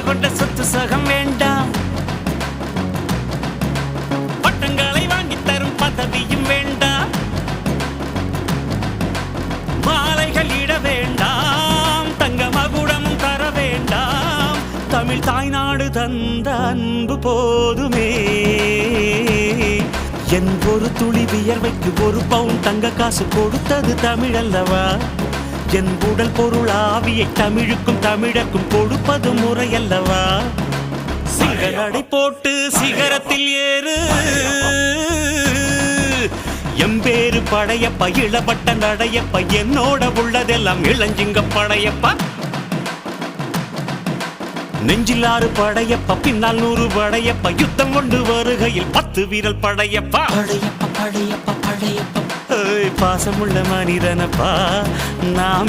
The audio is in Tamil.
கொண்ட சொத்து சகம் வேண்டாம், பட்டங்களை வாங்கி தரும் பதவியும் வேண்டாம், மாலைகள் இட வேண்டாம், தங்க மகுடமும் தர வேண்டாம், தமிழ் தாய்நாடு தந்த அன்பு போதுமே. என் ஒரு துளி வியர்வைக்கு ஒரு பவுன் தங்க காசு கொடுத்தது தமிழ் அல்லவா? என் உடல் பொருள் ஆவியை தமிழுக்கும் தமிழக்கும் கொடுப்பது முறையல்லவா? சிங்க நடை போட்டு சிகரத்தில் ஏறு, எம்பேரு படையப்பா, இளவட்ட நடையப்பா, என்னோட உள்ளதெல்லாம் இளஞ்சிங்க படையப்பா. நெஞ்சிலாறு படையப்பா, பின்னால் 100 படையப்பா, யுத்தம் கொண்டு வருகையில் 10 வீரல் படையப்பா. படையப்பா படையப்பா படையப்பா பாசமுள்ள மனிதனப்பா, நாம்